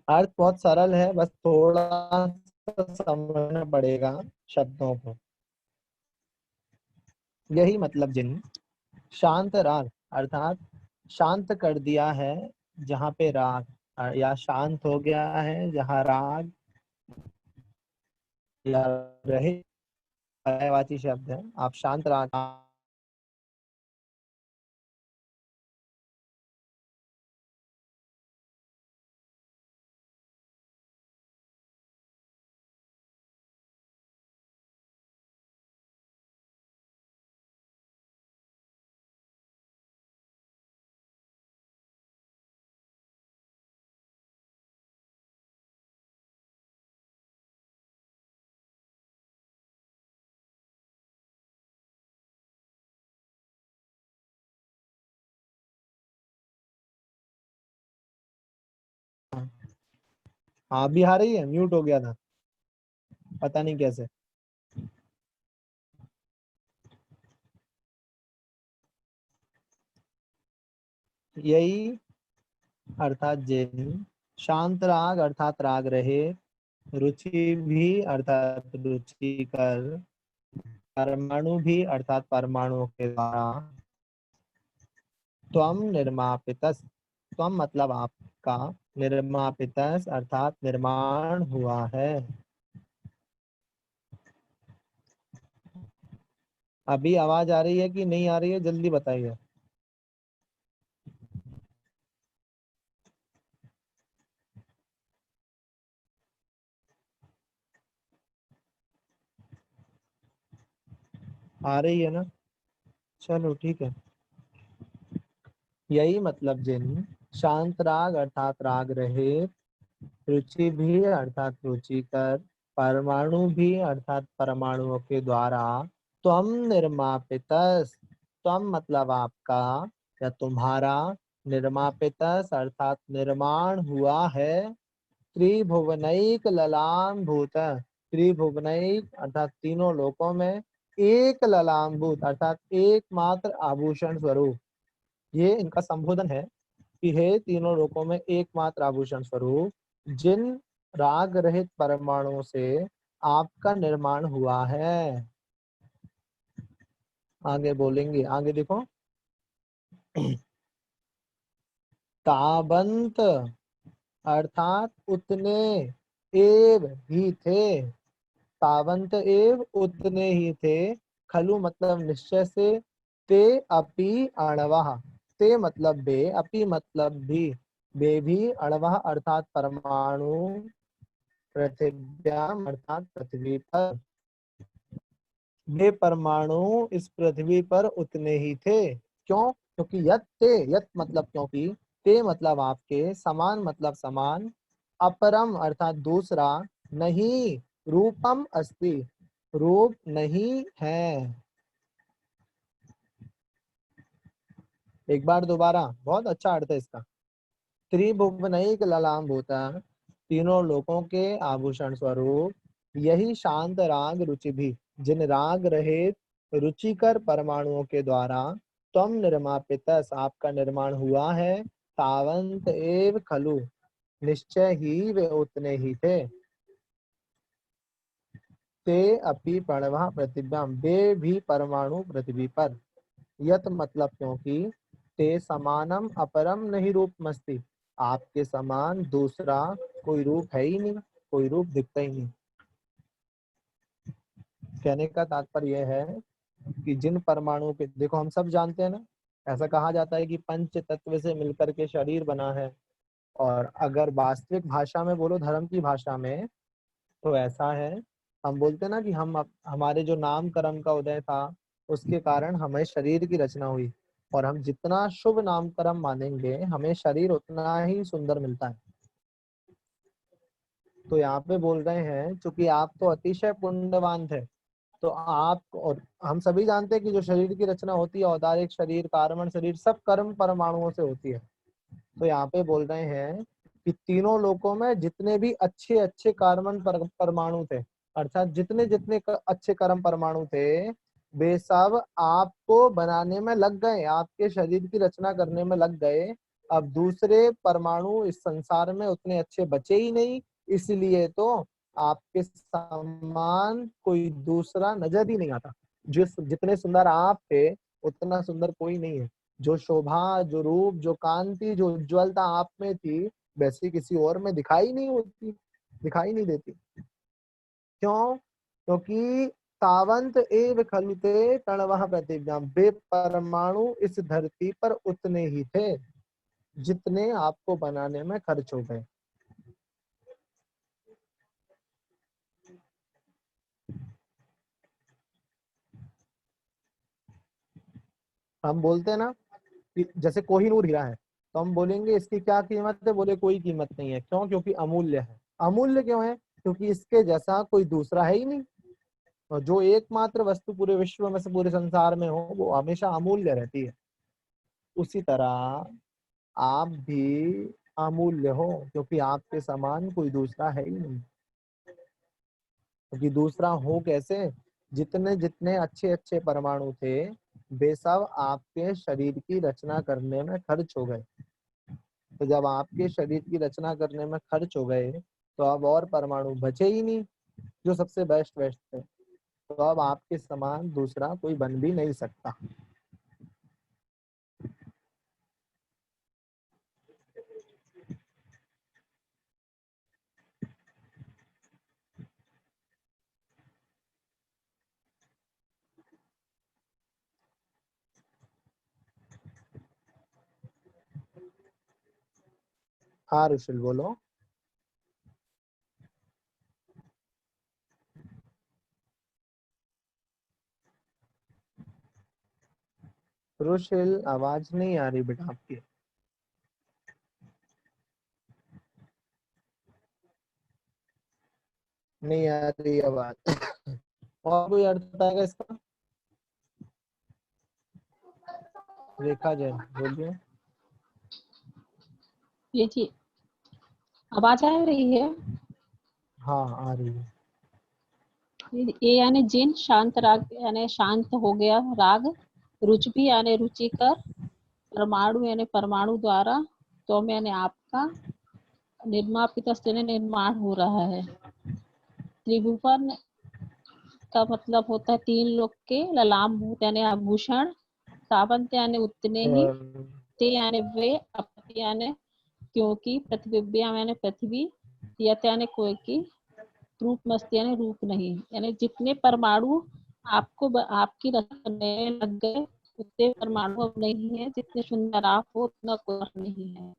अर्थ बहुत सरल है, बस थोड़ा सा समझना पड़ेगा शब्दों को। यही मतलब जिन शांत राग अर्थात शांत कर दिया है जहाँ पे राग, या शांत हो गया है जहाँ राग या रहे, पर्यायवाची शब्द है। आप शांत राग हाँ अभी आ रही है, म्यूट हो गया था पता नहीं कैसे। यही अर्थात जिन, शांत राग अर्थात राग रहे, रुचि भी अर्थात रुचि कर, परमाणु भी अर्थात परमाणुओं के द्वारा, त्वम निर्मापितस, त्वम मतलब आपका, निर्मापितस अर्थात निर्माण हुआ है। अभी आवाज आ रही है कि नहीं आ रही है, जल्दी बताइए। आ रही है ना, चलो ठीक है। यही मतलब जिन, शांत राग अर्थात राग रहे, रुचि भी अर्थात रुचि कर, परमाणु भी अर्थात परमाणुओं के द्वारा, त्वम निर्मापितस, त्वम मतलब आपका या तुम्हारा, निर्मापितस अर्थात निर्माण हुआ है, त्रिभुवनैक ललाम भूत, त्रिभुवनैक अर्थात तीनों लोकों में, एक ललाम भूत अर्थात एकमात्र आभूषण स्वरूप। ये इनका संबोधन है कि हे तीनों लोकों में एकमात्र आभूषण स्वरूप, जिन राग रहित परमाणुओं से आपका निर्माण हुआ है। आगे बोलेंगे, आगे देखो। ताबंत अर्थात उतने एव ही थे, तावंत एव उतने ही थे, खलु मतलब निश्चय से, ते अपि अणवः, ते मतलब बे, अपि मतलब भी अणवः अर्थात परमाणु, पृथिव्याम अर्थात पृथ्वी पर, वे परमाणु इस पृथ्वी पर उतने ही थे। क्यों? क्योंकि यत ते, यत मतलब क्योंकि, ते मतलब आपके, समान मतलब समान, अपरम अर्थात दूसरा, नहीं, रूपम अस्ति, रूप नहीं है। एक बार दोबारा, बहुत अच्छा अर्थ है इसका। त्रिभुवनैक ललाम भूता, तीनों लोकों के आभूषण स्वरूप, यही शांत राग रुचि भी, जिन राग रहित रुचिकर परमाणुओं के द्वारा, त्वम निर्मापितस आपका निर्माण हुआ है, तावंत एव खलु निश्चय ही वे उतने ही थे, ते अपि प्रणवः पृथिव्याम वे भी परमाणु पृथ्वी पर, यत मतलब क्योंकि, ते समानम अपरम नहीं रूपमस्ति आपके समान दूसरा कोई रूप है ही नहीं, कोई रूप दिखता ही नहीं। कहने का तात्पर्य यह है कि जिन परमाणुओं के, देखो हम सब जानते हैं ना, ऐसा कहा जाता है कि पंच तत्व से मिलकर के शरीर बना है, और अगर वास्तविक भाषा में बोलो, धर्म की भाषा में, तो ऐसा है, हम बोलते हैं ना कि हमारे जो नाम कर्म का उदय था उसके कारण हमें शरीर की रचना हुई, और हम जितना शुभ नाम कर्म मानेंगे हमें शरीर उतना ही सुंदर मिलता है। तो यहाँ पे बोल रहे हैं क्योंकि आप तो अतिशय पुण्यवान थे, तो आप, और हम सभी जानते हैं कि जो शरीर की रचना होती है, औदारिक शरीर, कारमण शरीर, सब कर्म परमाणुओं से होती है। तो यहाँ पे बोल रहे हैं कि तीनों लोकों में जितने भी अच्छे अच्छे कारमण परमाणु थे, अर्थात जितने जितने अच्छे कर्म परमाणु थे, वे सब आपको बनाने में लग गए, आपके शरीर की रचना करने में लग गए। अब दूसरे परमाणु इस संसार में उतने अच्छे बचे ही नहीं, इसलिए तो आपके समान कोई दूसरा नजर ही नहीं आता। जितने सुंदर आप थे उतना सुंदर कोई नहीं है। जो शोभा, जो रूप, जो कांति, जो उज्ज्वलता आप में थी, वैसी किसी और में दिखाई नहीं होती, दिखाई नहीं देती। क्यों? क्योंकि तावंत एव खलुते तणवः पृथिव्याम, वे परमाणु इस धरती पर उतने ही थे जितने आपको बनाने में खर्च हो गए। हम बोलते हैं ना कि जैसे कोहिनूर हीरा है, तो हम बोलेंगे इसकी क्या कीमत है, बोले कोई कीमत नहीं है। क्यों? क्योंकि अमूल्य है। अमूल्य क्यों है? क्योंकि इसके जैसा कोई दूसरा है ही नहीं, और जो एकमात्र वस्तु पूरे विश्व में से, पूरे संसार में हो, वो हमेशा अमूल्य रहती है। उसी तरह आप भी अमूल्य हो, क्योंकि आपके समान कोई दूसरा है ही नहीं। क्योंकि दूसरा हो कैसे, जितने जितने अच्छे अच्छे परमाणु थे वे सब आपके शरीर की रचना करने में खर्च हो गए। तो जब आपके शरीर की रचना करने में खर्च हो गए तो अब और परमाणु बचे ही नहीं जो सबसे बेस्ट बेस्ट थे। तो अब आपके समान दूसरा कोई बन भी नहीं सकता। हाँ रुशिल बोलो। रुशिल आवाज नहीं आ रही बेटा आपकी। नहीं आ रही आवाज। और कोई अर्थ बताएगा इसका? रेखा जैन बोलिए। ये जी आवाज आ रही है? हाँ आ रही है। ये यानी जिन शांत राग यानी शांत हो गया राग, रुचि यानी रुचिकर, परमाणु यानी परमाणु द्वारा, तो यानी आपका निर्मापित निर्माण हो रहा है। त्रिभुवन का मतलब होता है तीन लोक के, ललाम भूत यानी आभूषण, सावंत यानी उतने ही, ते यानी वे, अपति यानी क्योंकि, प्रतिबिंबिया यानी पृथ्वी, यत यानी कोई की, रूप मस्ती यानी रूप नहीं। यानी जितने परमाणु आपको आपकी रचना करने में लग गए उतने परमाणु अब नहीं है, जितने सुंदर आप हो उतना कोई नहीं है।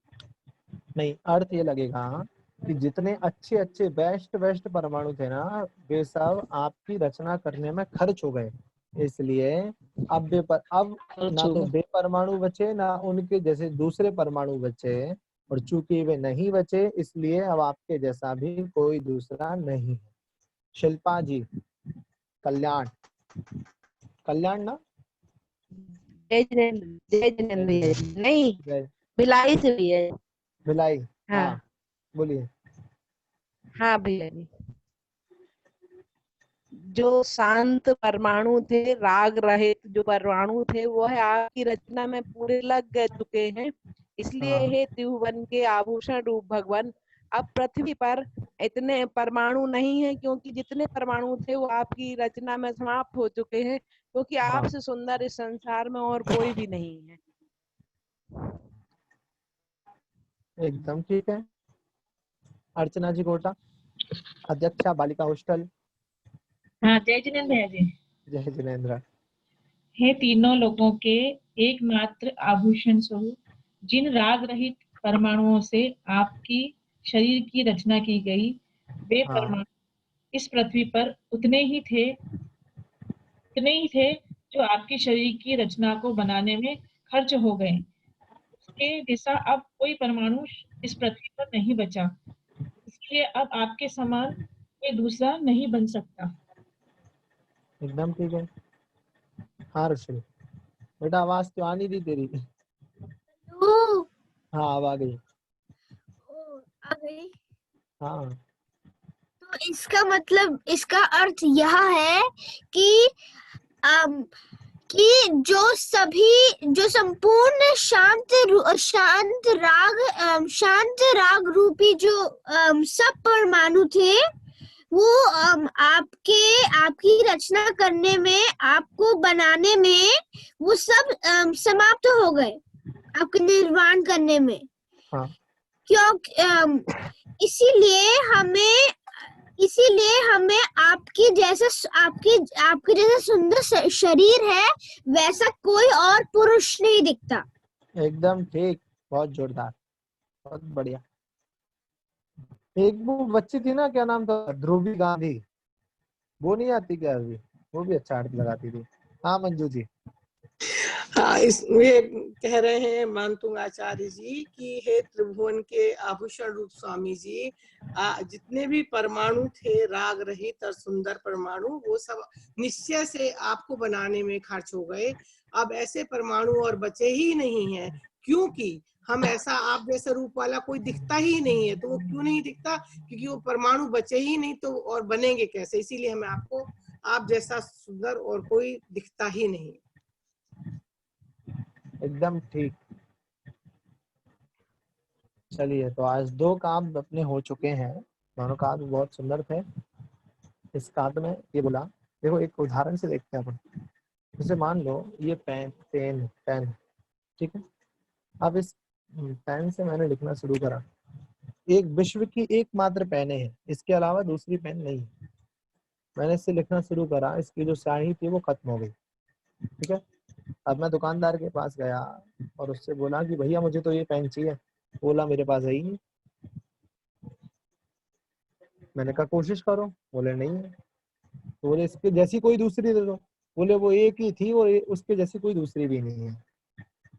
नहीं, अर्थ ये लगेगा कि जितने अच्छे अच्छे बेस्ट बेस्ट परमाणु थे ना वे सब आपकी रचना करने में खर्च हो गए। इसलिए अब अब ना तो वे परमाणु बचे ना उनके जैसे दूसरे परमाणु बचे, और चूंकि वे नहीं बचे इसलिए अब आपके जैसा भी कोई दूसरा नहीं है। शिल्पा जी, कल्याण, कल्याण ना? जय जिनेंद्र भैया जी। नहीं, भिलाई से भी है। भिलाई, हाँ हाँ बोलिए। हाँ भैया जी, जो शांत परमाणु थे, राग रहित जो परमाणु थे, वो है आपकी रचना में पूरे लग चुके हैं। इसलिए हाँ। हे त्रिभुवन के आभूषण रूप भगवान, अब पृथ्वी पर इतने परमाणु नहीं है, क्योंकि जितने परमाणु थे वो आपकी रचना में समाप्त हो चुके हैं, क्योंकि आपसे सुंदर इस संसार में और कोई भी नहीं है। एकदम ठीक है। अर्चना जी कोटा, अध्यक्षा बालिका हॉस्टल। हाँ जय जिनेंद्र भैया जी। जय जिनेंद्र। हे तीनों लोगों के एकमात्र आभूषण स्वरूप, जिन राग रहित परमाणुओं से आपकी शरीर की रचना की गई, वे परमाणु इस पृथ्वी पर उतने ही थे जो आपकी शरीर की रचना को बनाने में खर्च हो गए। उसके जैसा अब कोई परमाणु इस पृथ्वी पर नहीं बचा, इसलिए अब आपके समान कोई दूसरा नहीं बन सकता। एकदम ठीक है। हाँ रुशिल बेटा, आवाज तो आ नहीं रही तेरी। हाँ अब आ गई। आ गई। हाँ तो इसका मतलब, इसका अर्थ यह है कि जो संपूर्ण शांत राग रूपी जो सब परमाणु थे वो आपकी रचना करने में, आपको बनाने में वो सब समाप्त हो गए, आपके निर्माण करने में। हाँ। क्योंकि इसीलिए हमें आपके जैसा सुंदर शरीर है वैसा कोई और पुरुष नहीं दिखता। एकदम ठीक, बहुत जोरदार, बहुत बढ़िया। एक वो बच्ची थी ना, क्या नाम था, ध्रुवी गांधी, वो नहीं आती क्या अभी? वो भी अच्छा अर्थ लगाती थी। हाँ मंजू जी। हाँ, इसमें कह रहे हैं मानतुंग आचार्य जी कि हे त्रिभुवन के आभूषण रूप स्वामी जी, जितने भी परमाणु थे राग रहित और सुंदर परमाणु, वो सब निश्चय से आपको बनाने में खर्च हो गए। अब ऐसे परमाणु और बचे ही नहीं हैं, क्योंकि हम ऐसा आप जैसा रूप वाला कोई दिखता ही नहीं है। तो वो क्यों नहीं दिखता? क्योंकि वो परमाणु बचे ही नहीं, तो और बनेंगे कैसे? इसीलिए हमें आपको आप जैसा सुंदर और कोई दिखता ही नहीं। एकदम ठीक। चलिए, तो आज 2 काम अपने हो चुके हैं, दोनों काम बहुत सुंदर थे। इस कार्ड में ये बोला, देखो एक उदाहरण से देखते हैं अपन। जैसे मान लो ये पेन, ठीक है। अब इस पेन से मैंने लिखना शुरू करा। एक विश्व की एकमात्र पेन है, इसके अलावा दूसरी पेन नहीं है। मैंने इससे लिखना शुरू करा, इसकी जो स्याही थी वो खत्म हो गई, ठीक है। अब मैं दुकानदार के पास गया और उससे बोला कि भैया मुझे तो ये पेन चाहिए। बोला मेरे पास है ही नहीं। मैंने कहा कोशिश करो, बोले नहीं है। तो बोले इसके जैसी कोई दूसरी दे दो। बोले वो एक ही थी, वो उसके जैसी कोई दूसरी भी नहीं है,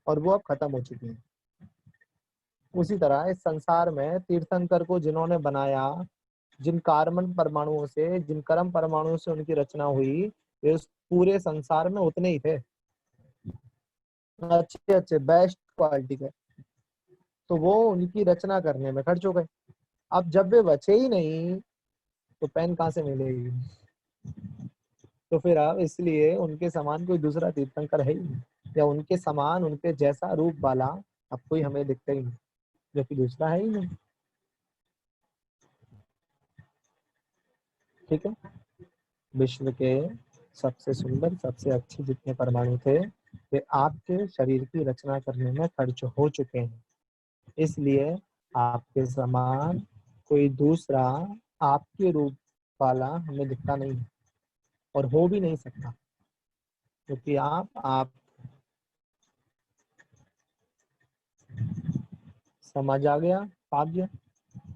और वो अब खत्म हो चुकी है। उसी तरह इस संसार में तीर्थंकर को जिन्होंने बनाया, जिन कार्बन परमाणुओं से, जिन कर्म परमाणुओं से उनकी रचना हुई, वे उस पूरे संसार में उतने ही थे, अच्छे बेस्ट क्वालिटी के। तो वो उनकी रचना करने में खर्च हो गए। अब जब वे बचे ही नहीं तो पेन कहाँ से मिलेगी? तो फिर अब इसलिए उनके समान कोई दूसरा तीर्थंकर है ही नहीं, या उनके समान, उनके जैसा रूप वाला अब कोई हमें दिखता ही नहीं, जो कि दूसरा है ही नहीं। ठीक है। विश्व के सबसे सुंदर, सबसे अच्छे जितने परमाणु थे, वे आपके शरीर की रचना करने में खर्च हो चुके हैं। इसलिए आपके समान कोई दूसरा आपके रूप वाला हमें दिखता नहीं है, और हो भी नहीं सकता, क्योंकि आप समझ आ गया काव्य?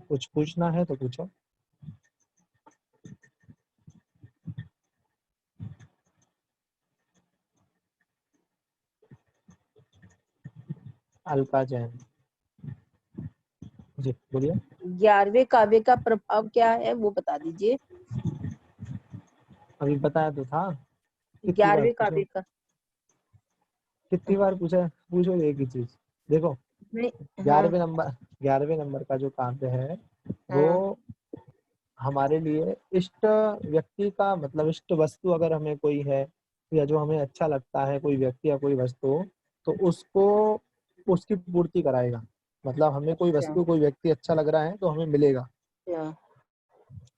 कुछ पूछना है तो पूछो। अलका जैन जी, बोलिए। 11वें काव्य का प्रभाव क्या है वो बता दीजिए। अभी बताया तो था। 11वें काव्य का कितनी बार पूछा? पूछो एक ही चीज। देखो, नहीं, 11वें नंबर का जो काव्य है वो हमारे लिए इष्ट व्यक्ति का, मतलब इष्ट वस्तु अगर हमें कोई है, या जो हमें अच्छा लगता है कोई व्यक्ति या कोई वस्तु, तो उसको उसकी पूर्ति कराएगा। मतलब हमें कोई वस्तु, कोई व्यक्ति अच्छा लग रहा है तो हमें मिलेगा।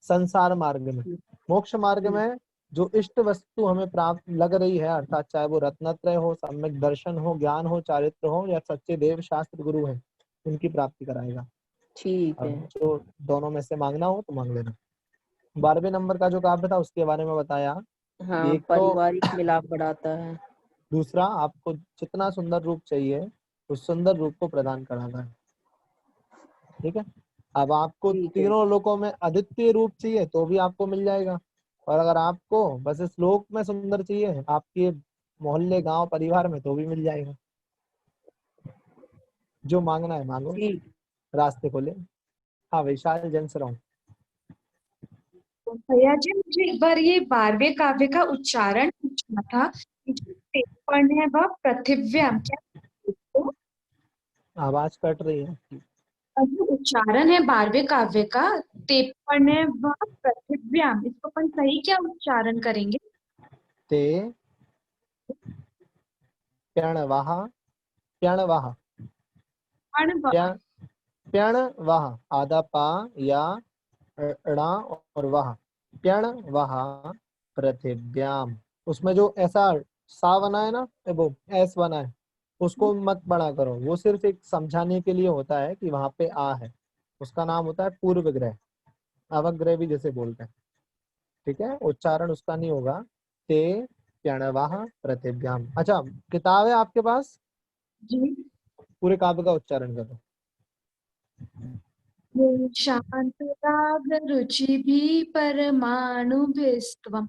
संसार मार्ग में, मोक्ष मार्ग में जो इष्ट वस्तु हमें प्राप्त लग रही है, अर्थात चाहे वो रत्नत्रय हो, सम्यक दर्शन हो, ज्ञान हो, चारित्र हो, या सच्चे देव शास्त्र गुरु हैं, उनकी प्राप्ति कराएगा। ठीक है। जो दोनों में से मांगना हो तो मांग लेना। 12वें नंबर का जो काव्य था उसके बारे में बताया। हाँ, एक पारिवारिक मिलाप बढ़ाता है। दूसरा, आपको जितना सुंदर रूप चाहिए उस सुंदर रूप को प्रदान कराता है। ठीक है। अब आपको तीनों लोकों में अद्वितीय रूप चाहिए तो भी आपको मिल जाएगा, और अगर आपको बस इस लोक में सुंदर चाहिए, आपके मोहल्ले, गांव, परिवार में, तो भी मिल जाएगा। जो मांगना है मांगो, रास्ते खोले। हाँ, विशाल जन से रहूं। भैया जी, मुझे एक बार ये 12वें काव्य का उच्चारण पूछना था। जो टिप्पण है वह पृथिव्याम, क्या आवाज कट रही है। जो उच्चारण है 12वें काव्य का, टिप्पण है वह पृथिव्याम, इसको अपन सही क्या उच्चारण करेंगे? ते प्यणवाह, प्यणवाह, प्यणवाह, आधा पा या णा और वाह, प्यणवाह पृथिव्याम। उसमें जो ऐसा सा बना है ना, वो एस बना है, उसको मत बड़ा करो। वो सिर्फ एक समझाने के लिए होता है कि वहां पे आ है। उसका नाम होता है पूर्व ग्रह, अवग्रह भी जैसे बोलते हैं। ठीक है, उच्चारण उसका नहीं होगा। ते प्यणवाह पृथिव्याम। अच्छा, किताब है आपके पास? जी। पूरे काव्य का उच्चारण करो। शांत राग रुचि भी परमाणु विस्त्वम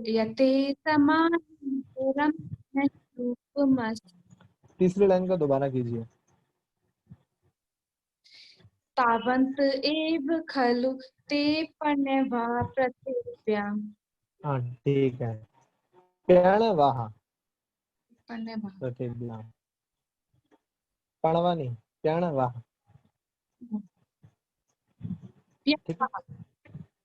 यते समानतरम रूपमस्ति। तीसरी लाइन का दोबारा कीजिए। तावन्त एव खलु ते पण्यवा पृथिव्याम्। हाँ ठीक है। प्रणवाहा पण्यवा पृथिव्याम, पणवा नहीं, प्रणवाहा। ठीक है।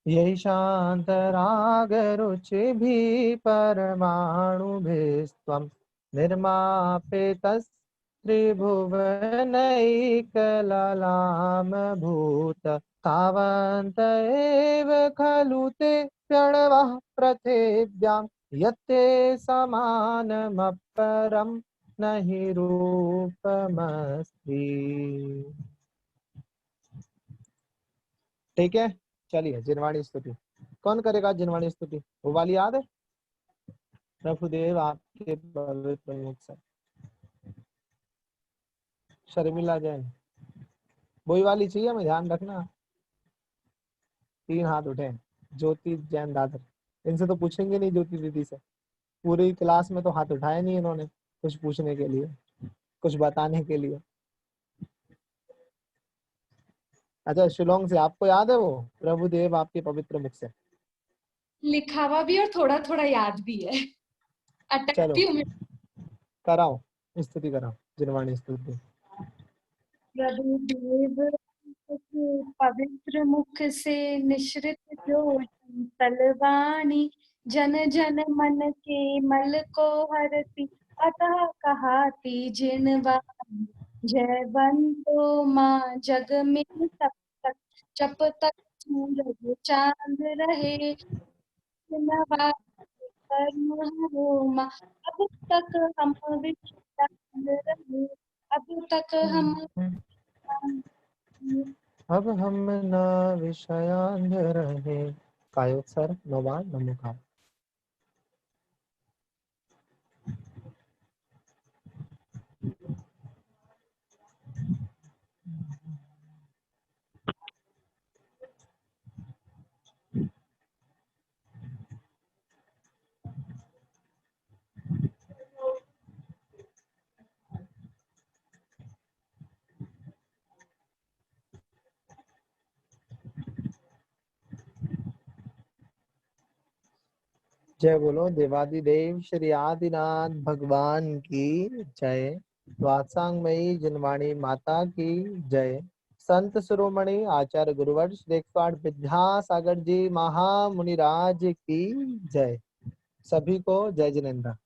यही शांत राग रुचि भी परमाणु भेस्त्वं निर्मापितस्त्रिभुवनैकललाम भूत तावन्त एव खलु ते प्रणवः पृथिव्यां यत्ते समानमपरं न हि रूपमस्ति। ठीक है, चलिए जिनवाणी स्तुति। कौन करेगा जिनवाणी स्तुति? वो वाली याद है? प्रभुदेव आपके पवित्र मुख से। शर्मिला जैन, वही वाली चाहिए हमें, ध्यान रखना। 3 हाथ उठे। ज्योति जैन दादर, इनसे तो पूछेंगे नहीं ज्योति दीदी से। पूरी क्लास में तो हाथ उठाए नहीं इन्होंने कुछ पूछने के लिए, कुछ बताने के लिए। अच्छा शिलोंग से, आपको याद है वो प्रभुदेव आपके पवित्र मुख से? लिखा हुआ भी और थोड़ा थोड़ा याद भी है। चलो अटकती हूँ मैं। कराओ, स्तुति कराओ, जिनवाणी स्तुति। प्रभुदेव के पवित्र मुख से निश्रित जो तलवाणी जन जन मन के मल को हरती अतः कहाती जिनवाणी। जयवंतो माँ जग में तब तक जब तक सूरज चांद रहे जिनवाणी कर्म हो माँ। अब तक हम विश्रांत रहे, अब तक हम अब हम न विषयांध रहे। कायोत्सर नोबाल नमुखा। जय बोलो देवादिदेव श्री आदिनाथ भगवान की जय। वात्सांगमयी जिनवाणी माता की जय। संत शिरोमणि आचार्य गुरुवर श्री 108 विद्यासागर जी महामुनिराज की जय। सभी को जय जिनेन्द्र।